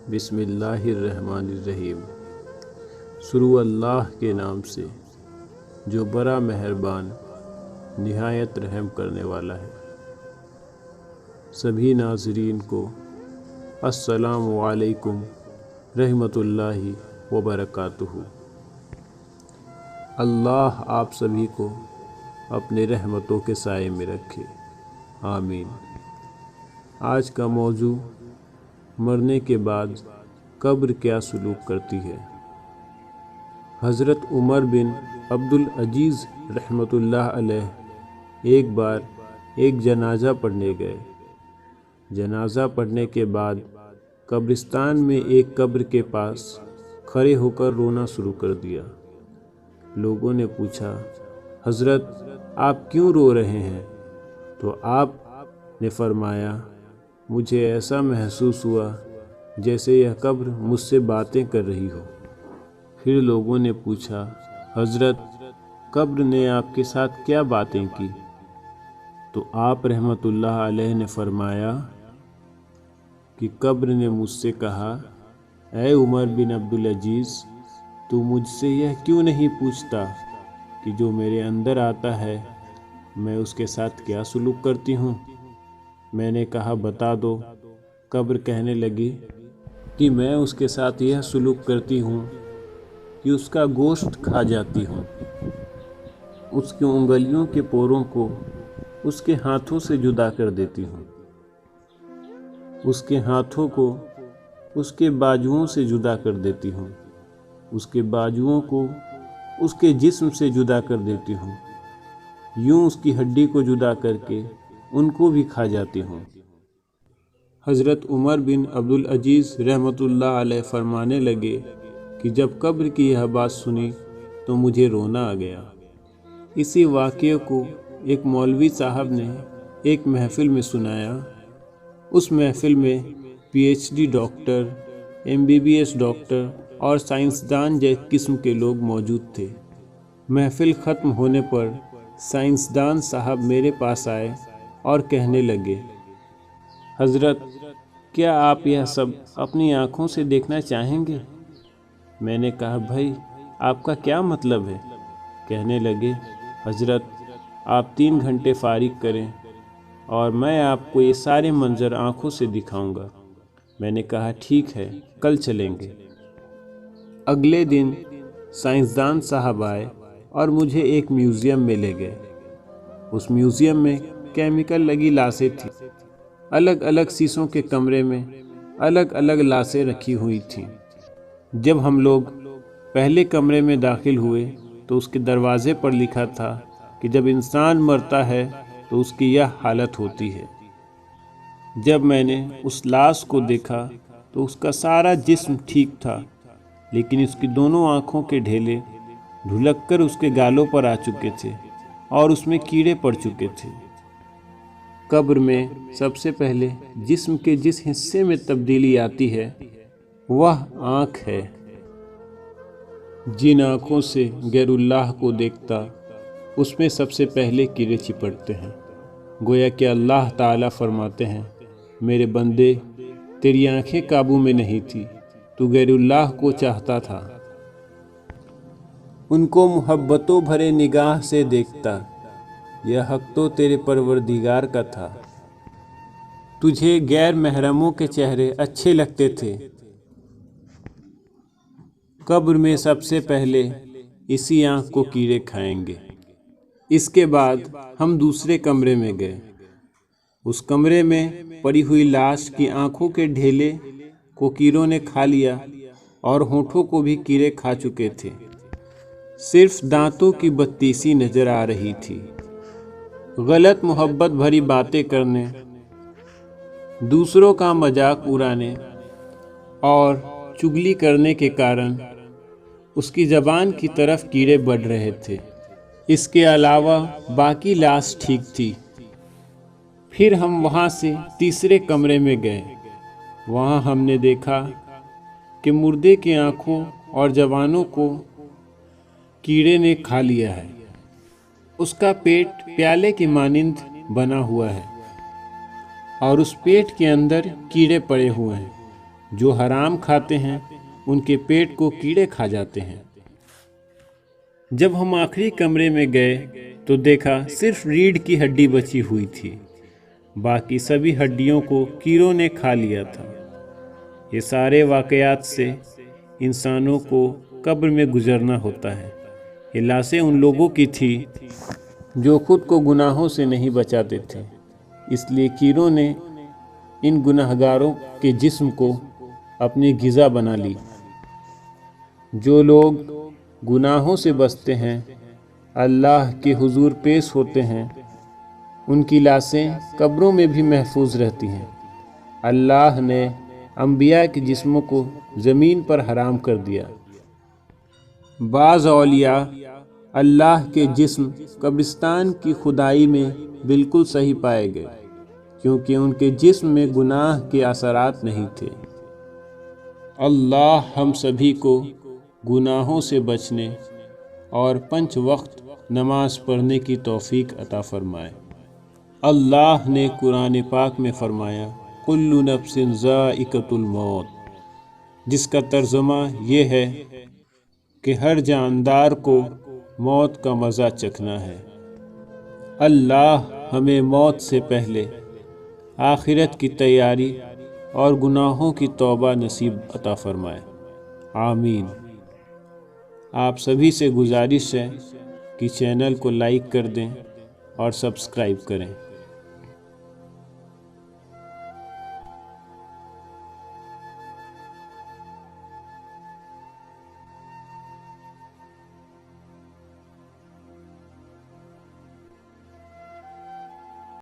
بسم اللہ الرحمن الرحیم۔ شروع اللہ کے نام سے جو بڑا مہربان نہایت رحم کرنے والا ہے۔ سبھی ناظرین کو السلام علیکم رحمۃ اللہ وبرکاتہ۔ اللہ آپ سبھی کو اپنے رحمتوں کے سائے میں رکھے، آمین۔ آج کا موضوع مرنے کے بعد قبر کیا سلوک کرتی ہے۔ حضرت عمر بن عبدالعزیز رحمۃ اللہ علیہ ایک بار ایک جنازہ پڑھنے گئے۔ جنازہ پڑھنے کے بعد قبرستان میں ایک قبر کے پاس کھڑے ہو کر رونا شروع کر دیا۔ لوگوں نے پوچھا، حضرت آپ کیوں رو رہے ہیں؟ تو آپ نے فرمایا، مجھے ایسا محسوس ہوا جیسے یہ قبر مجھ سے باتیں کر رہی ہو۔ پھر لوگوں نے پوچھا، حضرت قبر نے آپ کے ساتھ کیا باتیں کی؟ تو آپ رحمۃ اللہ علیہ نے فرمایا کہ قبر نے مجھ سے کہا، اے عمر بن عبدالعزیز، تو مجھ سے یہ کیوں نہیں پوچھتا کہ جو میرے اندر آتا ہے میں اس کے ساتھ کیا سلوک کرتی ہوں؟ میں نے کہا بتا دو۔ قبر کہنے لگی کہ میں اس کے ساتھ یہ سلوک کرتی ہوں کہ اس کا گوشت کھا جاتی ہوں، اس کی انگلیوں کے پوروں کو اس کے ہاتھوں سے جدا کر دیتی ہوں، اس کے ہاتھوں کو اس کے بازوؤں سے جدا کر دیتی ہوں، اس کے بازوؤں کو اس کے جسم سے جدا کر دیتی ہوں، یوں اس کی ہڈی کو جدا کر کے ان کو بھی کھا جاتی ہوں۔ حضرت عمر بن عبدالعزیز رحمۃ اللہ علیہ فرمانے لگے کہ جب قبر کی یہ بات سنی تو مجھے رونا آ گیا۔ اسی واقعے کو ایک مولوی صاحب نے ایک محفل میں سنایا۔ اس محفل میں P H D doctor, MBBS doctor اور سائنسدان جیسے قسم کے لوگ موجود تھے۔ محفل ختم ہونے پر سائنسدان صاحب میرے پاس آئے اور کہنے لگے، حضرت کیا آپ یہ سب اپنی آنکھوں سے دیکھنا چاہیں گے؟ میں نے کہا بھائی آپ کا کیا مطلب ہے؟ کہنے لگے، حضرت آپ 3 گھنٹے فارغ کریں اور میں آپ کو یہ سارے منظر آنکھوں سے دکھاؤں گا۔ میں نے کہا ٹھیک ہے، کل چلیں گے۔ اگلے دن سائنسدان صاحب آئے اور مجھے ایک میوزیم میں لے گئے۔ اس میوزیم میں کیمیکل لگی لاشیں تھیں۔ الگ الگ شیشوں کے کمرے میں الگ الگ لاشیں رکھی ہوئی تھیں۔ جب ہم لوگ پہلے کمرے میں داخل ہوئے تو اس کے دروازے پر لکھا تھا کہ جب انسان مرتا ہے تو اس کی یہ حالت ہوتی ہے۔ جب میں نے اس لاش کو دیکھا تو اس کا سارا جسم ٹھیک تھا، لیکن اس کی دونوں آنکھوں کے ڈھیلے ڈھلک کر اس کے گالوں پر آ چکے تھے اور اس میں کیڑے پڑ چکے تھے۔ قبر میں سب سے پہلے جسم کے جس حصے میں تبدیلی آتی ہے وہ آنکھ ہے۔ جن آنکھوں سے غیر اللہ کو دیکھتا اس میں سب سے پہلے کیڑے چپٹتے ہیں۔ گویا کہ اللہ تعالیٰ فرماتے ہیں، میرے بندے تیری آنکھیں قابو میں نہیں تھی، تو غیر اللہ کو چاہتا تھا، ان کو محبتوں بھرے نگاہ سے دیکھتا، یہ حق تو تیرے پروردگار کا تھا، تجھے غیر محرموں کے چہرے اچھے لگتے تھے۔ قبر میں سب سے پہلے اسی آنکھ کو کیڑے کھائیں گے۔ اس کے بعد ہم دوسرے کمرے میں گئے۔ اس کمرے میں پڑی ہوئی لاش کی آنکھوں کے ڈھیلے کو کیڑوں نے کھا لیا اور ہونٹوں کو بھی کیڑے کھا چکے تھے، صرف دانتوں کی بتیسی نظر آ رہی تھی۔ غلط محبت بھری باتیں کرنے، دوسروں کا مذاق اڑانے اور چغلی کرنے کے کارن اس کی زبان کی طرف کیڑے بڑھ رہے تھے۔ اس کے علاوہ باقی لاش ٹھیک تھی۔ پھر ہم وہاں سے تیسرے کمرے میں گئے۔ وہاں ہم نے دیکھا کہ مردے کی آنکھوں اور زبانوں کو کیڑے نے کھا لیا ہے۔ اس کا پیٹ پیالے کی مانند بنا ہوا ہے اور اس پیٹ کے اندر کیڑے پڑے ہوئے ہیں، جو حرام کھاتے ہیں ان کے پیٹ کو کیڑے کھا جاتے ہیں۔ جب ہم آخری کمرے میں گئے تو دیکھا صرف ریڑھ کی ہڈی بچی ہوئی تھی، باقی سبھی ہڈیوں کو کیڑوں نے کھا لیا تھا۔ یہ سارے واقعات سے انسانوں کو قبر میں گزرنا ہوتا ہے۔ یہ لاشیں ان لوگوں کی تھی جو خود کو گناہوں سے نہیں بچاتے تھے، اس لیے کیڑوں نے ان گناہگاروں کے جسم کو اپنی غذا بنا لی۔ جو لوگ گناہوں سے بچتے ہیں، اللہ کے حضور پیش ہوتے ہیں، ان کی لاشیں قبروں میں بھی محفوظ رہتی ہیں۔ اللہ نے انبیاء کے جسموں کو زمین پر حرام کر دیا۔ بعض اولیاء اللہ کے جسم قبرستان کی کھدائی میں بالکل صحیح پائے گئے، کیونکہ ان کے جسم میں گناہ کے اثرات نہیں تھے۔ اللہ ہم سبھی کو گناہوں سے بچنے اور 5 وقت نماز پڑھنے کی توفیق عطا فرمائے۔ اللہ نے قرآن پاک میں فرمایا کل نفس ذائقۃ الموت، جس کا ترجمہ یہ ہے کہ ہر جاندار کو موت کا مزہ چکھنا ہے۔ اللہ ہمیں موت سے پہلے آخرت کی تیاری اور گناہوں کی توبہ نصیب عطا فرمائے، آمین۔ آپ سبھی سے گزارش ہے کہ چینل کو لائک کر دیں اور سبسکرائب کریں۔